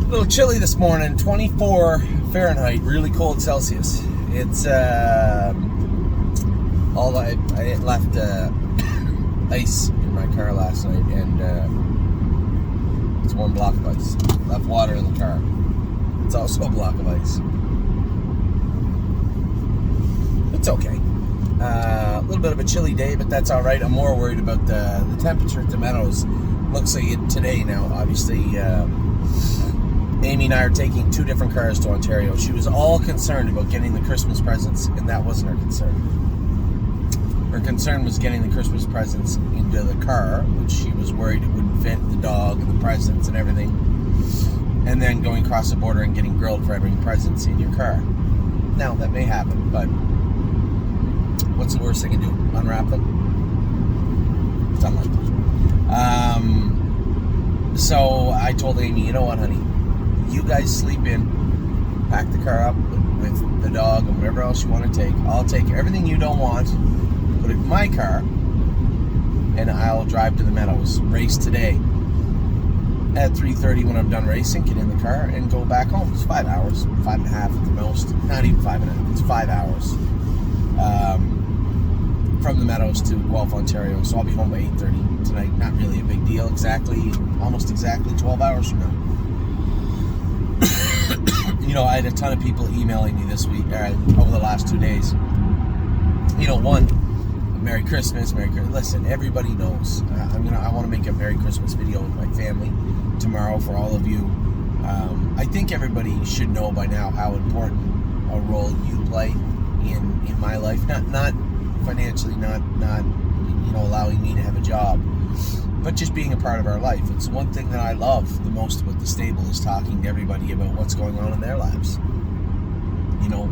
little chilly this morning, 24 Fahrenheit, really cold Celsius. It's I left ice in my car last night, and it's one block of ice. Left water in the car. It's also a block of ice. It's okay. A little bit of a chilly day, but that's all right. I'm more worried about the temperature at the Meadows. Looks like it today now. Obviously, Amy and I are taking two different cars to Ontario. She was all concerned about getting the Christmas presents, and that wasn't her concern. Her concern was getting the Christmas presents into the car, which she was worried it wouldn't fit the dog and the presents and everything. And then going across the border and getting grilled for having presents in your car. Now, that may happen, but what's the worst they can do? Unwrap them? It's unlikely. So I told Amy, you know what, honey? You guys sleep in, pack the car up with the dog and whatever else you want to take. I'll take everything you don't want, put it in my car, and I'll drive to the Meadows. Race today. At 3:30 when I'm done racing, get in the car and go back home. It's 5 hours, 5.5 at the most. Not even 5.5, it's 5 hours. From the Meadows to Guelph, Ontario. So I'll be home by 8:30 tonight. Not really a big deal. Almost exactly 12 hours from now. You know, I had a ton of people emailing me this week, over the last 2 days. You know, one, Merry Christmas, Listen, everybody knows. I want to make a Merry Christmas video with my family tomorrow for all of you. I think everybody should know by now how important a role you play in my life. Not financially, not allowing me to have a job, but just being a part of our life. It's one thing that I love the most about the stable is talking to everybody about what's going on in their lives. You know,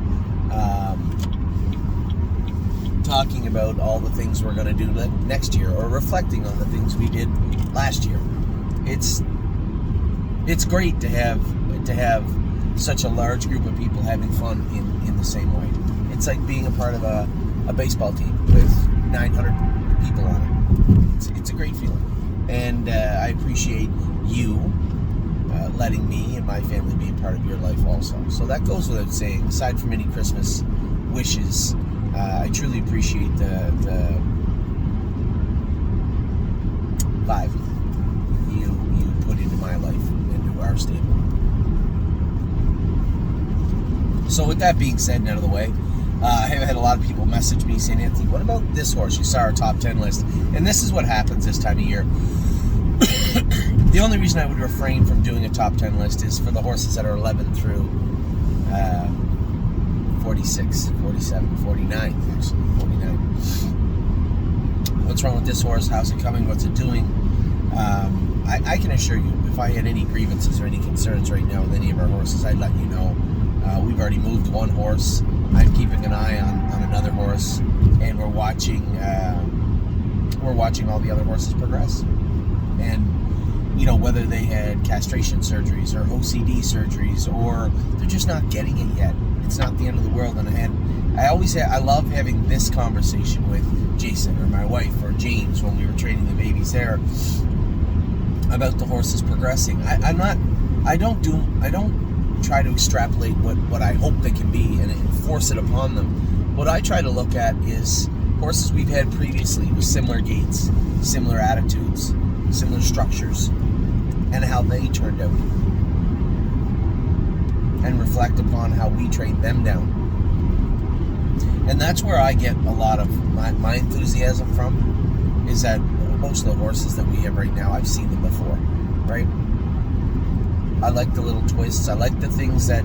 talking about all the things we're going to do next year, or reflecting on the things we did last year. It's great to have such a large group of people having fun in the same way. It's like being a part of a baseball team with 900 people on it. It's a great feeling, and I appreciate you letting me and my family be a part of your life also. So that goes without saying. Aside from any Christmas wishes, I truly appreciate the vibe you put into my life, into our stable. So with that being said and out of the way, I have had a lot of people message me saying, Anthony, what about this horse? You saw our top 10 list. And this is what happens this time of year. The only reason I would refrain from doing a top 10 list is for the horses that are 11 through 46, 47, 49, actually, 49. What's wrong with this horse? How's it coming? What's it doing? I can assure you, if I had any grievances or any concerns right now with any of our horses, I'd let you know. We've already moved one horse. I'm keeping an eye on another horse, and we're watching all the other horses progress. And you know, whether they had castration surgeries or OCD surgeries, or they're just not getting it yet. It's not the end of the world. And I love having this conversation with Jason or my wife or James when we were training the babies there about the horses progressing. I don't try to extrapolate what I hope they can be and force it upon them. What I try to look at is horses we've had previously with similar gaits, similar attitudes, similar structures, and how they turned out, and reflect upon how we trained them down. And that's where I get a lot of my enthusiasm from, is that most of the horses that we have right now, I've seen them before, right? I like the little twists. I like the things that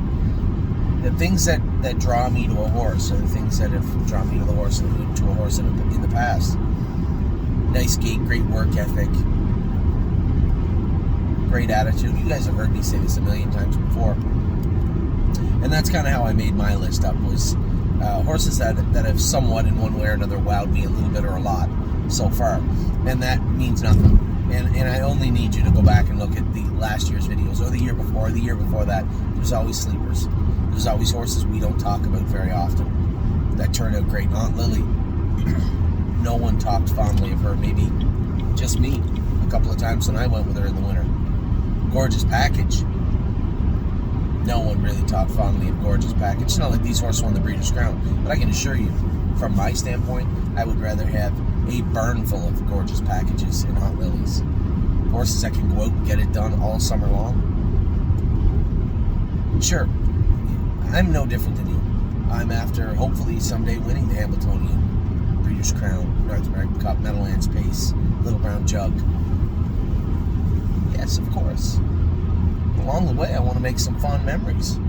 draw me to a horse, or the things that have drawn me to the horse and to a horse in the past. Nice gait, great work ethic, great attitude. You guys have heard me say this a million times before. And that's kind of how I made my list up, was horses that have somewhat in one way or another wowed me a little bit or a lot so far. And that means nothing. And I only need you to go back and look at the last year's videos, or the year before that. There's always sleepers. There's always horses we don't talk about very often that turn out great. Aunt Lily, no one talked fondly of her, maybe just me, a couple of times when I went with her in the winter. Gorgeous package. no one really talked fondly of Gorgeous Package. It's not like these horses won the Breeders' Crown, but I can assure you, from my standpoint, I would rather have a barn full of Gorgeous Packages and Hot Lilies. Horses that can go out and get it done all summer long. Sure, I'm no different than you. I'm after, hopefully, someday winning the Hambletonian, Breeders' Crown, North American Cup, Meadowlands Pace, Little Brown Jug. Yes, of course. Along the way, I want to make some fond memories.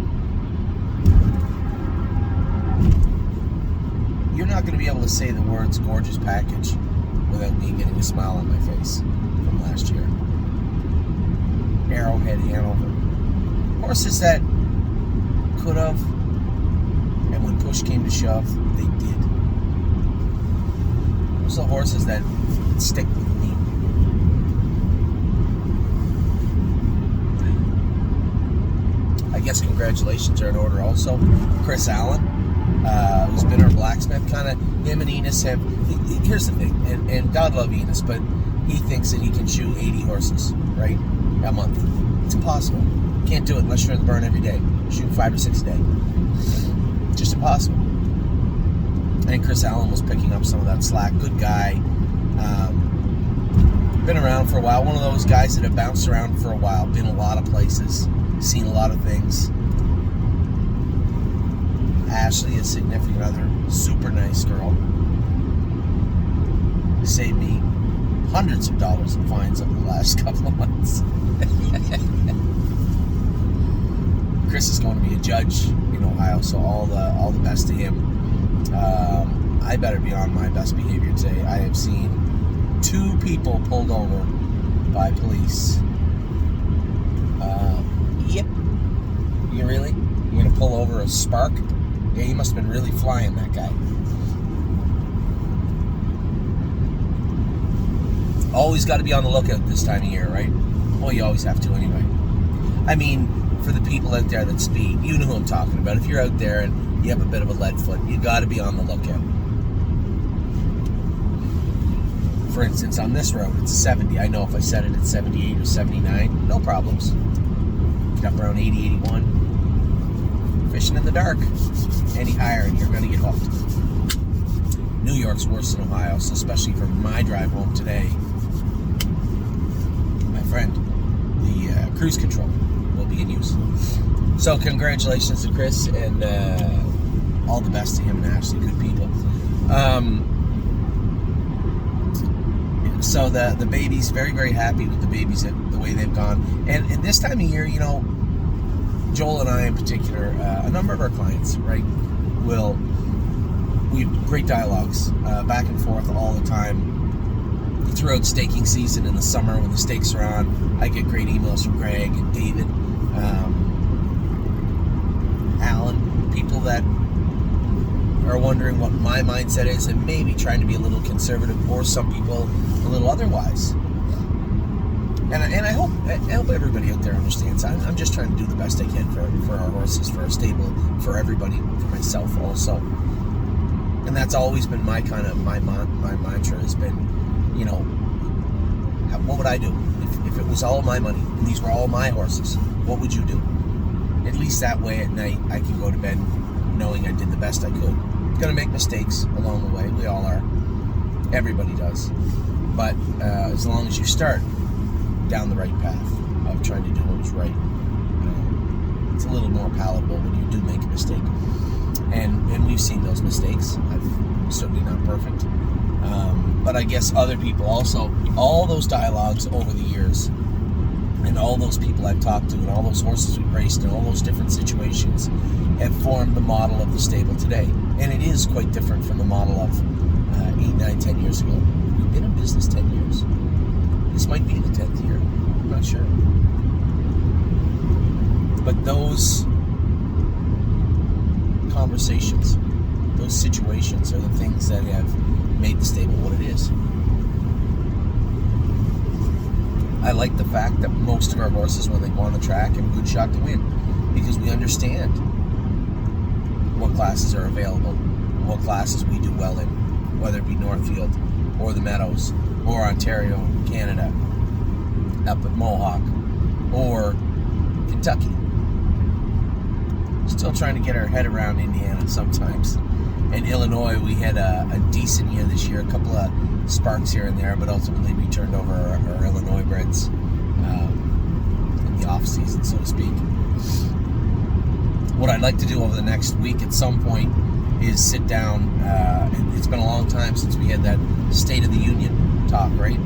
You're not going to be able to say the words Gorgeous Package without me getting a smile on my face from last year. Arrowhead, Hanover. Horses that could have, and when push came to shove, they did. Those are the horses that stick with me. I guess congratulations are in order also. Chris Allen, who's been our blacksmith, kind of, him and Enos have, here's the thing, and God love Enos, but he thinks that he can shoe 80 horses, right, a month. It's impossible. Can't do it unless you're in the barn every day. Shoot 5 or 6 a day. Just impossible. And Chris Allen was picking up some of that slack. Good guy. Been around for a while. One of those guys that have bounced around for a while. Been a lot of places. Seen a lot of things. Ashley, a significant other. Super nice girl. Saved me hundreds of dollars in fines over the last couple of months. Chris is going to be a judge in Ohio, so all the best to him. I better be on my best behavior today. I have seen 2 people pulled over by police. Yep. You really? You're gonna pull over a Spark? Yeah, he must have been really flying, that guy. Always got to be on the lookout this time of year, right? Well, you always have to anyway. I mean, for the people out there that speed, you know who I'm talking about. If you're out there and you have a bit of a lead foot, you got to be on the lookout. For instance, on this road, it's 70. I know if I set it at 78 or 79, no problems. Get up around 80, 81. Fishing in the dark. Any higher and you're going to get hooked. New York's worse than Ohio, so especially for my drive home today, my friend, the cruise control will be in use. So congratulations to Chris, and all the best to him and Ashley, good people. So the babies, very, very happy with the babies, the way they've gone. And this time of year, Joel and I in particular, a number of our clients, right, we have great dialogues back and forth all the time. Throughout staking season in the summer when the stakes are on, I get great emails from Greg and David, Alan, people that are wondering what my mindset is and maybe trying to be a little conservative, or some people a little otherwise. And I hope everybody out there understands. I'm just trying to do the best I can for our horses, for our stable, for everybody, for myself also. And that's always been my mantra has been, what would I do if it was all my money and these were all my horses? What would you do? At least that way at night I can go to bed knowing I did the best I could. Gonna make mistakes along the way. We all are. Everybody does. But as long as you start down the right path of trying to do what was right, it's a little more palatable when you do make a mistake. And we've seen those mistakes. I'm certainly not perfect. But I guess other people also, all those dialogues over the years, and all those people I've talked to, and all those horses we've raced, and all those different situations have formed the model of the stable today. And it is quite different from the model of 8, 9, 10 years ago. We've been in business 10 years. This might be the 10th year. I'm not sure. But those conversations, those situations are the things that have made the stable what it is. I like the fact that most of our horses, when they go on the track, have a good shot to win, because we understand what classes are available, what classes we do well in, whether it be Northfield or the Meadows or Ontario, Canada, up at Mohawk or Kentucky. Still trying to get our head around Indiana sometimes. In Illinois, we had a decent year this year, a couple of sparks here and there, but ultimately we turned over our Illinois breds in the off season, so to speak. What I'd like to do over the next week at some point is sit down. It's been a long time since we had that State of the Union talk, right?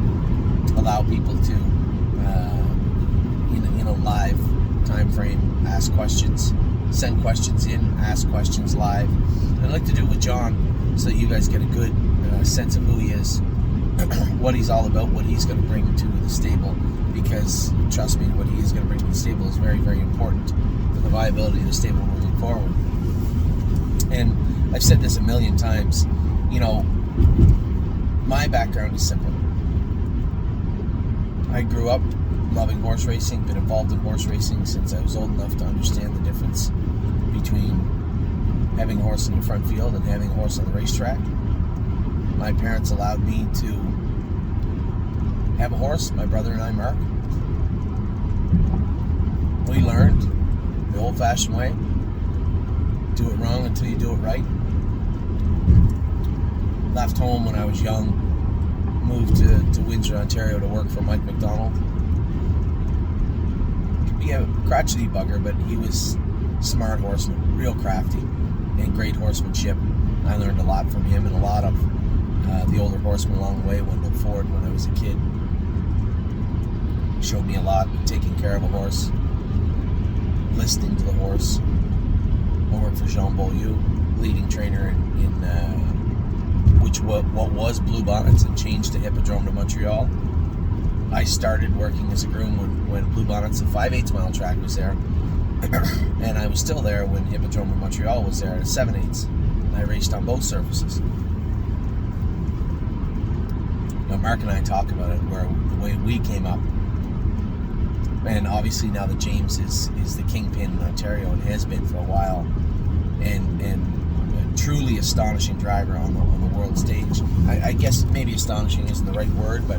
Allow people to, in a live time frame, ask questions, send questions in, ask questions live. I'd like to do it with John so that you guys get a good sense of who he is, what he's all about, what he's going to bring to the stable, because trust me, what he is going to bring to the stable is very, very important for the viability of the stable moving forward. And I've said this a million times, my background is simple. I grew up loving horse racing, been involved in horse racing since I was old enough to understand the difference between having a horse in your front field and having a horse on the racetrack. My parents allowed me to have a horse, my brother and I, Mark. We learned the old-fashioned way. Do it wrong until you do it right. Left home when I was young, moved to Windsor, Ontario to work for Mike McDonald. Could be a crotchety bugger, but he was a smart horseman, real crafty, and great horsemanship. I learned a lot from him and a lot of the older horsemen along the way. Wendell Ford, when I was a kid, showed me a lot of taking care of a horse, listening to the horse. I worked for Jean Beaulieu, leading trainer in what was Blue Bonnets and changed to Hippodrome de Montreal. I started working as a groom when Blue Bonnets, the 5/8 mile track, was there. And I was still there when Hippodrome de Montreal was there at a 7/8. I raced on both surfaces. Now Mark and I talk about it, where the way we came up. And obviously now that James is the kingpin in Ontario and has been for a while, and a truly astonishing driver on the world stage. I guess maybe astonishing isn't the right word, but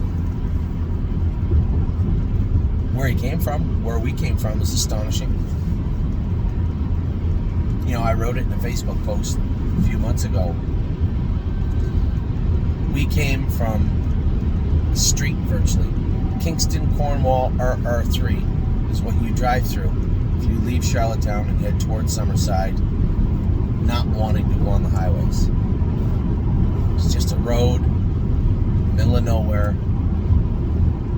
where he came from, where we came from, is astonishing. I wrote it in a Facebook post a few months ago. We came from the street virtually. Kingston, Cornwall, RR3 is what you drive through if you leave Charlottetown and head towards Summerside, not wanting to go on the highways. It's just a road, middle of nowhere,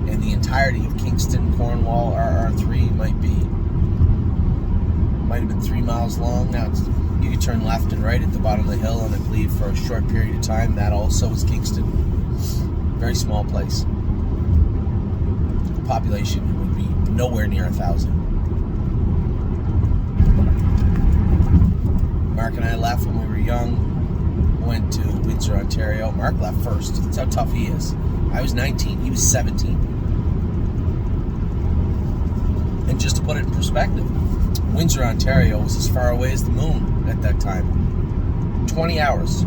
and the entirety of Kingston, Cornwall, RR3 might have been 3 miles long. Now you can turn left and right at the bottom of the hill, and I believe for a short period of time that also is Kingston. Very small place. The population would be nowhere near 1,000. Mark and I left when we were young, went to Windsor, Ontario. Mark left first. That's how tough he is. I was 19, he was 17. And just to put it in perspective, Windsor, Ontario was as far away as the moon at that time. 20 hours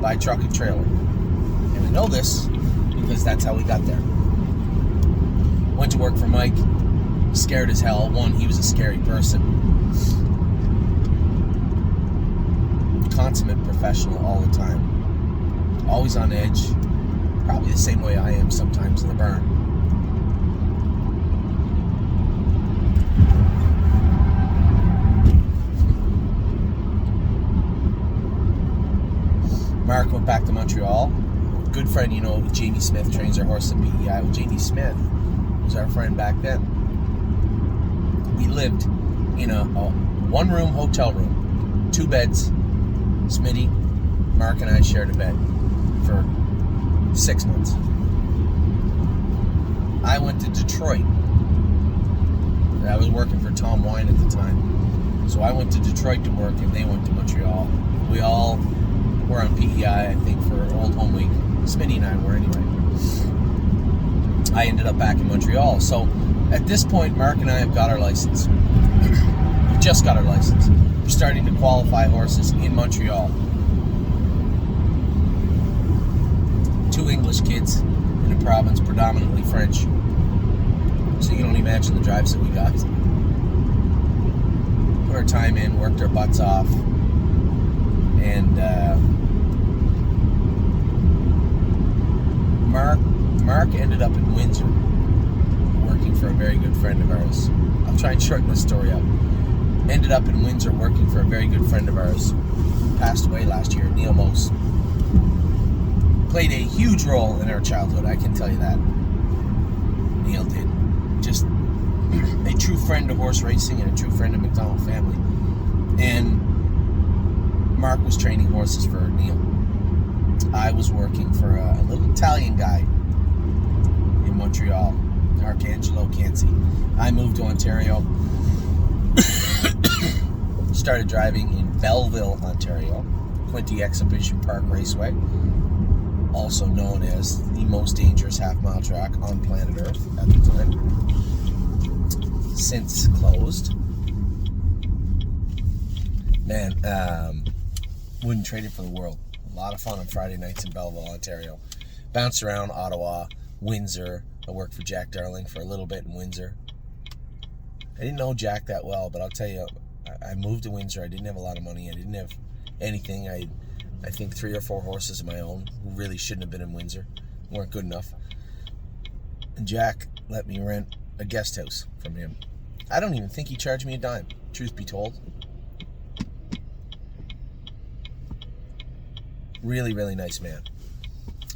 by truck and trailer. And I know this because that's how we got there. Went to work for Mike, scared as hell. One, he was a scary person. Consummate professional all the time. Always on edge. Probably the same way I am sometimes in the burn. Mark went back to Montreal. Good friend, Jamie Smith trains our horse at PEI. Well, Jamie Smith was our friend back then. We lived in a one-room hotel room, 2 beds. Smitty, Mark, and I shared a bed for 6 months. I went to Detroit. I was working for Tom Wine at the time. So I went to Detroit to work, and they went to Montreal. We all were on PEI, I think, for Old Home Week. Smitty and I were anyway. I ended up back in Montreal. So at this point, Mark and I have got our license. We just got our license. We're starting to qualify horses in Montreal. 2 English kids in a province predominantly French. So you can only imagine the drives that we got. our time in, worked our butts off, and Mark ended up in Windsor, working for a very good friend of ours. I'll try and shorten this story up. Ended up in Windsor working for a very good friend of ours, who passed away last year, Neil Mose. Played a huge role in our childhood, I can tell you that. Neil did. Just a true friend of horse racing and a true friend of McDonald family. And Mark was training horses for Neil. I was working for a little Italian guy in Montreal, Arcangelo Canci. I moved to Ontario, started driving in Belleville, Ontario, Quinte Exhibition Park Raceway, also known as the most dangerous half-mile track on planet Earth at the time. Since closed. Man, wouldn't trade it for the world. A lot of fun on Friday nights in Belleville, Ontario. Bounced around Ottawa, Windsor. I worked for Jack Darling for a little bit in Windsor. I didn't know Jack that well, but I'll tell you, I moved to Windsor. I didn't have a lot of money. I didn't have anything. I think 3 or 4 horses of my own who really shouldn't have been in Windsor. Weren't good enough. And Jack let me rent a guest house from him. I don't even think he charged me a dime, truth be told. Really, really nice man.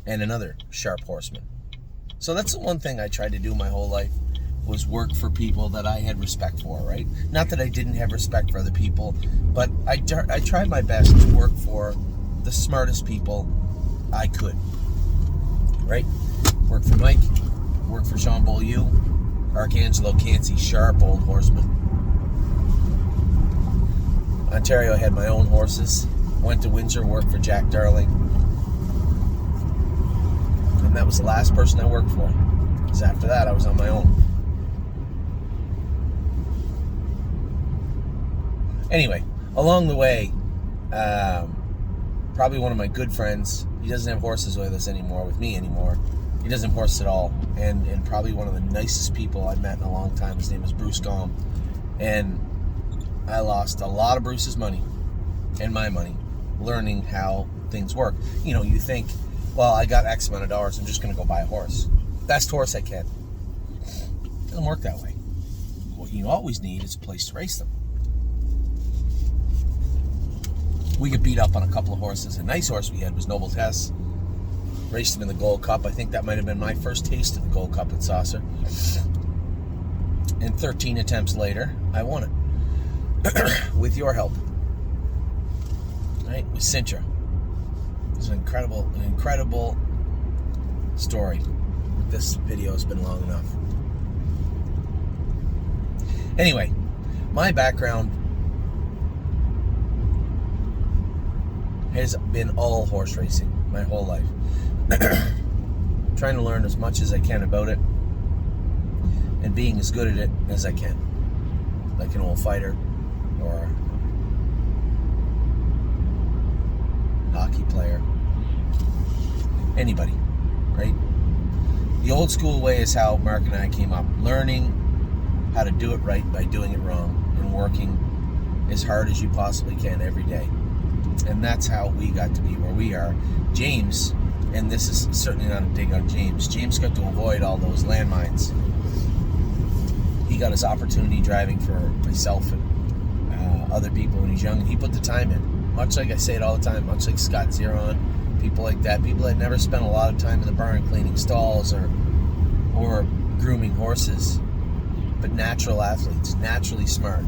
And another sharp horseman. So that's the one thing I tried to do my whole life, was work for people that I had respect for, right? Not that I didn't have respect for other people, but I tried my best to work for the smartest people I could, right? Work for Mike, work for Sean Beaulieu, Arcangelo Canci, sharp old horseman. Ontario, I had my own horses. Went to Windsor, worked for Jack Darling. And that was the last person I worked for. Because after that, I was on my own. Anyway, along the way, probably one of my good friends, he doesn't have horses with me anymore. He doesn't have horses at all. And probably one of the nicest people I've met in a long time. His name is Bruce Gom. And I lost a lot of Bruce's money and my money learning how things work. You know, you think, well, I got X amount of dollars, I'm just going to go buy a horse. Best horse I can. It doesn't work that way. What you always need is a place to race them. We get beat up on a couple of horses. A nice horse we had was Noble Tess. Raced him in the Gold Cup. I think that might have been my first taste of the Gold Cup at Saucer. And 13 attempts later, I won it. With your help. Right? With Cintra. It was an incredible story. This video has been long enough. Anyway, my background has been all horse racing my whole life. Trying to learn as much as I can about it and being as good at it as I can. Like an old fighter or hockey player. Anybody, right? The old school way is how Mark and I came up, learning how to do it right by doing it wrong and working as hard as you possibly can every day. And that's how we got to be where we are. James, and this is certainly not a dig on James, James got to avoid all those landmines. He got his opportunity driving for myself and other people when he was young, and he put the time in. Much like I say it all the time, much like Scott Zeron, people like that, people that never spent a lot of time in the barn cleaning stalls or grooming horses, but natural athletes, naturally smart.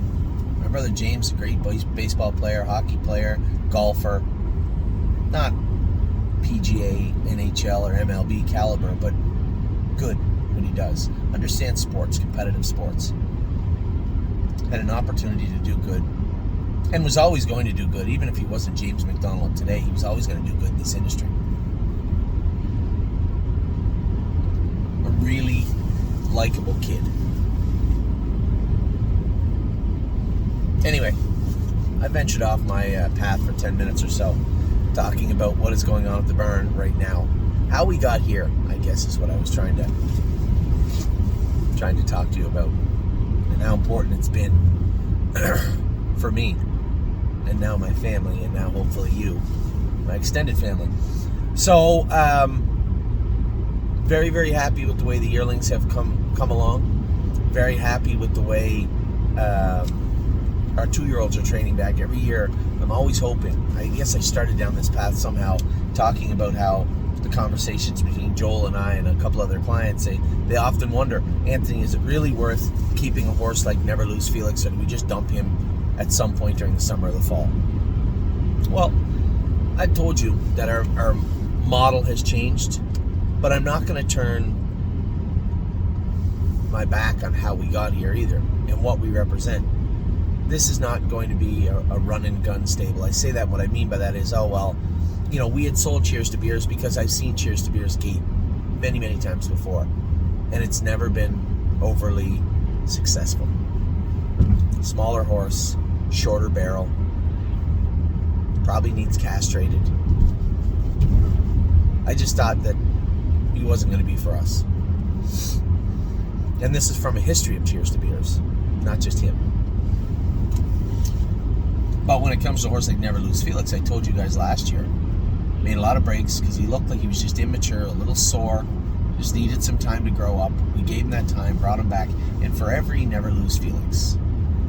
My brother James, a great baseball player, hockey player, golfer, not PGA, NHL, or MLB caliber, but good when he does. Understands sports, competitive sports. Had an opportunity to do good, and was always going to do good. Even if he wasn't James McDonald today, he was always going to do good in this industry. A really likable kid. Anyway, I ventured off my path for 10 minutes or so, talking about what is going on at the barn right now. How we got here, I guess, is what I was trying to talk to you about, and how important it's been for me, and now my family, and now hopefully you, my extended family. So, very, very happy with the way the yearlings have come along. Very happy with the way our 2-year-olds are training back. Every year, I'm always hoping. I guess I started down this path somehow, talking about how the conversations between Joel and I and a couple other clients, they often wonder, Anthony, is it really worth keeping a horse like Never Lose Felix, or do we just dump him at some point during the summer or the fall? Well, I told you that our model has changed, but I'm not going to turn my back on how we got here either and what we represent. This is not going to be a run and gun stable. I say that, what I mean by that is, we had sold Cheers to Beers because I've seen Cheers to Beers gate many, many times before, and it's never been overly successful. Smaller horse, shorter barrel, probably needs castrated. I just thought that he wasn't going to be for us. And this is from a history of Cheers to Beers, not just him. But when it comes to a horse like Never Lose Felix, I told you guys last year, made a lot of breaks because he looked like he was just immature, a little sore, just needed some time to grow up. We gave him that time, brought him back, and for every Never Lose Felix,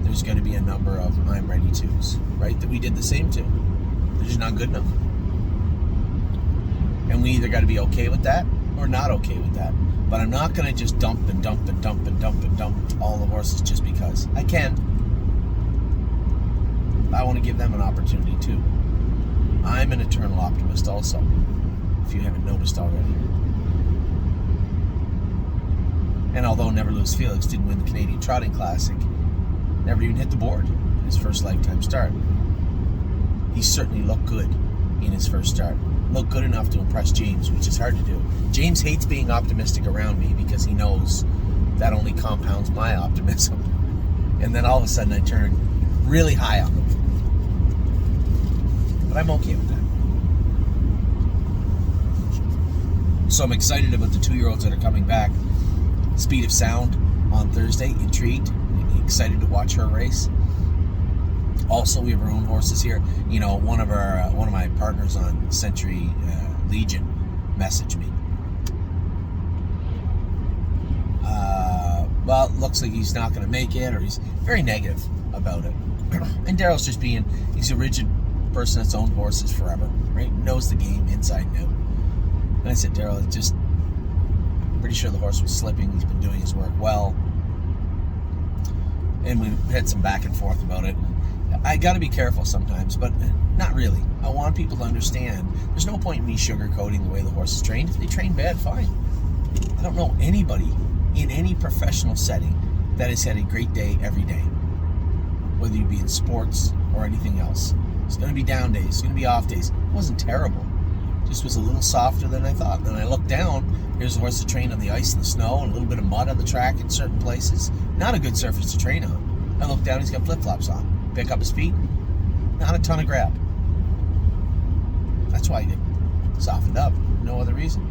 there's going to be a number of I'm Ready To's, right, that we did the same to. They're just not good enough. And we either got to be okay with that or not okay with that. But I'm not going to just dump all the horses just because. I can. I want to give them an opportunity too. I'm an eternal optimist also, if you haven't noticed already. And although Never Lose Felix didn't win the Canadian Trotting Classic, never even hit the board in his first lifetime start, he certainly looked good in his first start. Looked good enough to impress James, which is hard to do. James hates being optimistic around me because he knows that only compounds my optimism. And then all of a sudden I turn really high on them. But I'm okay with that. So I'm excited about the 2-year-olds that are coming back. Speed of Sound on Thursday, intrigued, excited to watch her race. Also, we have our own horses here. One of my partners on Century Legion messaged me. Well, it looks like he's not going to make it, or he's very negative about it. And Daryl's just he's a rigid person that's owned horses forever, right? Knows the game inside and out. And I said, Daryl, just pretty sure the horse was slipping. He's been doing his work well. And we had some back and forth about it. I got to be careful sometimes, but not really. I want people to understand there's no point in me sugarcoating the way the horse is trained. If they train bad, fine. I don't know anybody in any professional setting that has had a great day every day, whether you be in sports or anything else. It's going to be down days. It's going to be off days. It wasn't terrible. Just was a little softer than I thought. Then I looked down. Here's a horse that trained on the ice and the snow and a little bit of mud on the track in certain places. Not a good surface to train on. I looked down. He's got flip-flops on. Pick up his feet. Not a ton of grab. That's why I get softened up. No other reason.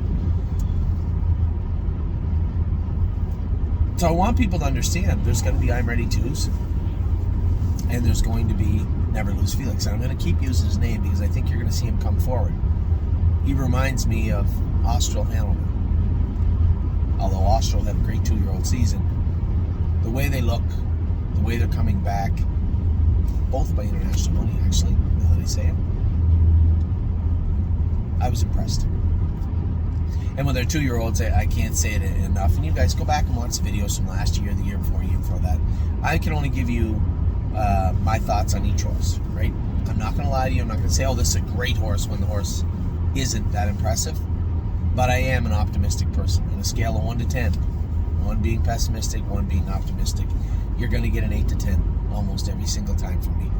So I want people to understand there's going to be I'm Ready To's, and there's going to be Never Lose Felix. And I'm going to keep using his name because I think you're going to see him come forward. He reminds me of Austral Hanover. Although Austral had a great 2-year-old season, the way they look, the way they're coming back, both by international money, actually, now that I say it, I was impressed. And when they're 2-year-olds, I can't say it enough. And you guys go back and watch the videos from last year, the year before that. I can only give you my thoughts on each horse, right? I'm not going to lie to you. I'm not going to say, this is a great horse when the horse isn't that impressive. But I am an optimistic person. On a scale of 1 to 10, 1 being pessimistic, 1 being optimistic, you're going to get an 8 to 10 almost every single time from me.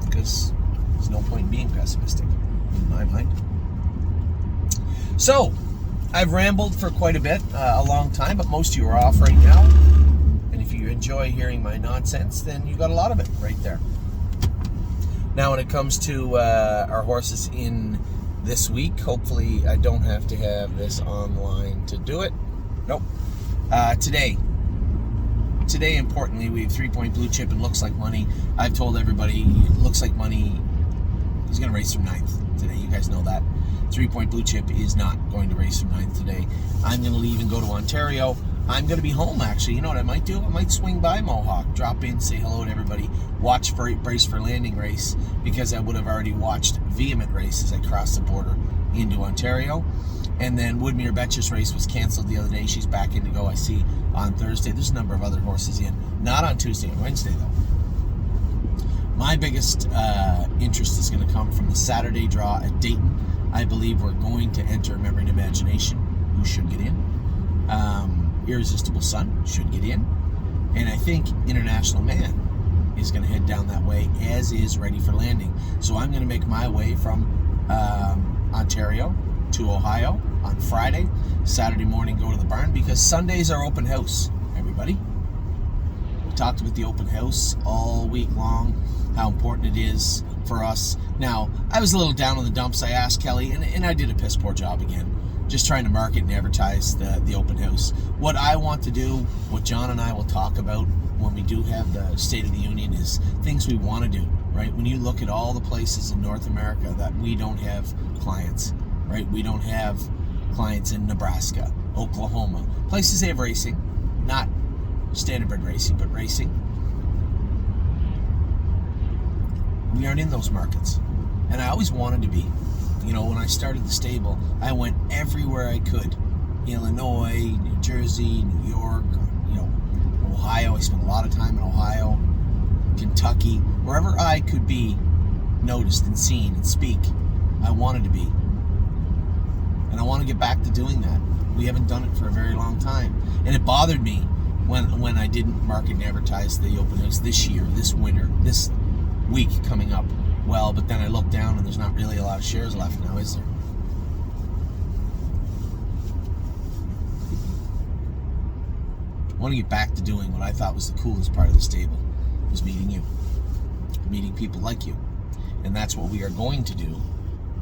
Because there's no point in being pessimistic, in my mind. So, I've rambled for quite a bit, a long time, but most of you are off right now. And if you enjoy hearing my nonsense, then you got a lot of it right there. Now, when it comes to our horses in this week, hopefully I don't have to have this online to do it. Nope. Today, today, importantly, we have 3-point blue chip and Looks Like Money. I've told everybody, it Looks Like Money, he's going to race from 9th today. You guys know that. 3-point blue chip is not going to race from 9th today. I'm going to leave and go to Ontario. I'm going to be home, actually. You know what I might do? I might swing by Mohawk, drop in, say hello to everybody, watch for Brace for Landing race, because I would have already watched Vehement race as I crossed the border into Ontario. And then Woodmere Betch's race was canceled the other day. She's back in to go, I see, on Thursday. There's a number of other horses in. Not on Tuesday and Wednesday, though. My biggest interest is going to come from the Saturday draw at Dayton. I believe we're going to enter Memory and Imagination, who should get in. Irresistible Sun should get in. And I think International Man is going to head down that way, as is Ready for Landing. So I'm going to make my way from Ontario to Ohio on Friday. Saturday morning, go to the barn, because Sundays are open house, everybody. We talked about the open house all week long, how important it is for us. Now, I was a little down on the dumps. I asked Kelly, and I did a piss poor job again, just trying to market and advertise the open house. What I want to do, what John and I will talk about when we do have the State of the Union, is things we want to do, right? When you look at all the places in North America that we don't have clients, right? We don't have clients in Nebraska, Oklahoma, places they have racing, not standardbred racing, but racing. We aren't in those markets. And I always wanted to be. You know, when I started the stable, I went everywhere I could. Illinois, New Jersey, New York, Ohio. I spent a lot of time in Ohio, Kentucky. Wherever I could be noticed and seen and speak, I wanted to be. And I want to get back to doing that. We haven't done it for a very long time. And it bothered me when I didn't market and advertise the open house this year, this winter, this week coming up. Well, but then I look down and there's not really a lot of shares left now, is there? I want to get back to doing what I thought was the coolest part of the stable, was meeting you, meeting people like you. And that's what we are going to do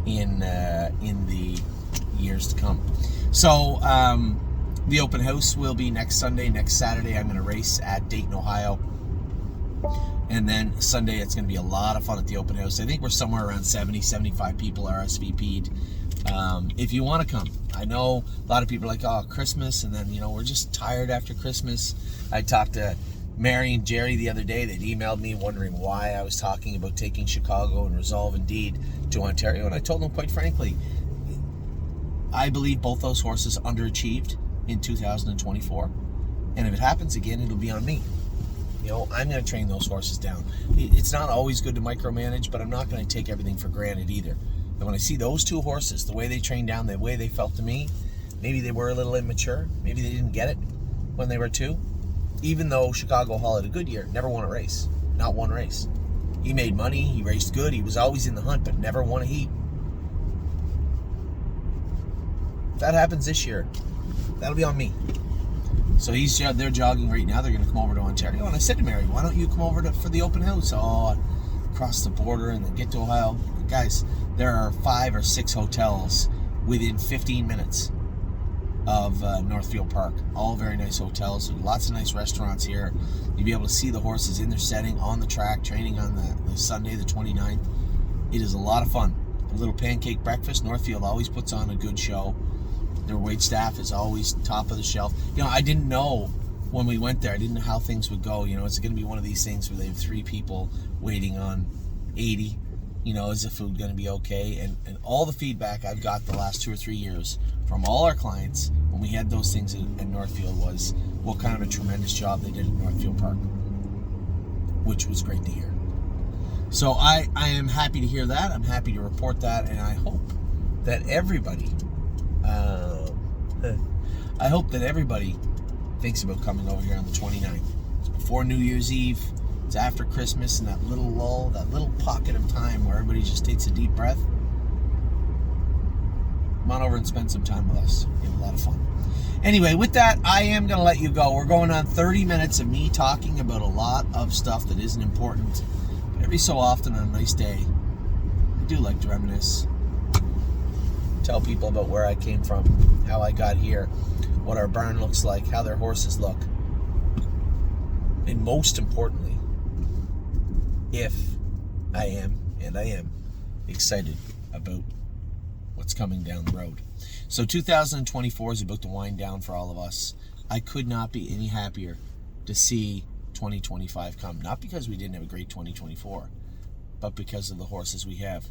in the years to come. So the open house will be next Sunday. Next Saturday I'm going to race at Dayton, Ohio. And then Sunday, it's going to be a lot of fun at the open house. I think we're somewhere around 70, 75 people RSVP'd. If you want to come. I know a lot of people are like, oh, Christmas, and then, we're just tired after Christmas. I talked to Mary and Jerry the other day. They'd emailed me wondering why I was talking about taking Chicago and Resolve Indeed to Ontario. And I told them, quite frankly, I believe both those horses underachieved in 2024. And if it happens again, it'll be on me. I'm going to train those horses down. It's not always good to micromanage, but I'm not going to take everything for granted either. And when I see those two horses, the way they trained down, the way they felt to me, maybe they were a little immature. Maybe they didn't get it when they were 2. Even though Chicago Hall had a good year, never won a race. Not one race. He made money. He raced good. He was always in the hunt, but never won a heat. If that happens this year, that'll be on me. So they're jogging right now. They're going to come over to Ontario. And I said to Mary, why don't you come over for the open house? Oh, cross the border and then get to Ohio. Guys, there are 5 or 6 hotels within 15 minutes of Northfield Park. All very nice hotels. There's lots of nice restaurants here. You'll be able to see the horses in their setting, on the track, training on the Sunday, the 29th. It is a lot of fun. A little pancake breakfast. Northfield always puts on a good show. Their wait staff is always top of the shelf. I didn't know when we went there. I didn't know how things would go. It's going to be one of these things where they have 3 people waiting on 80. Is the food going to be okay? And all the feedback I've got the last 2 or 3 years from all our clients when we had those things at Northfield was what kind of a tremendous job they did at Northfield Park, which was great to hear. So I am happy to hear that. I'm happy to report that, and I hope that everybody thinks about coming over here on the 29th. It's before New Year's Eve. It's after Christmas, and that little lull, that little pocket of time where everybody just takes a deep breath. Come on over and spend some time with us. We have a lot of fun. Anyway, with that, I am going to let you go. We're going on 30 minutes of me talking about a lot of stuff that isn't important. But every so often on a nice day, I do like to reminisce. Tell people about where I came from, how I got here, what our barn looks like, how their horses look. and most importantly, if I am, and I am, excited about what's coming down the road. So 2024 is about to wind down for all of us. I could not be any happier to see 2025 come. Not because we didn't have a great 2024, but because of the horses we have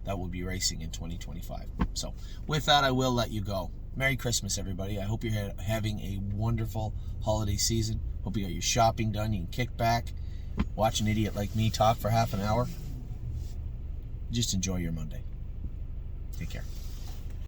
that will be racing in 2025. So with that, I will let you go. Merry Christmas, everybody. I hope you're having a wonderful holiday season. Hope you got your shopping done. You can kick back, watch an idiot like me talk for half an hour. Just enjoy your Monday. Take care.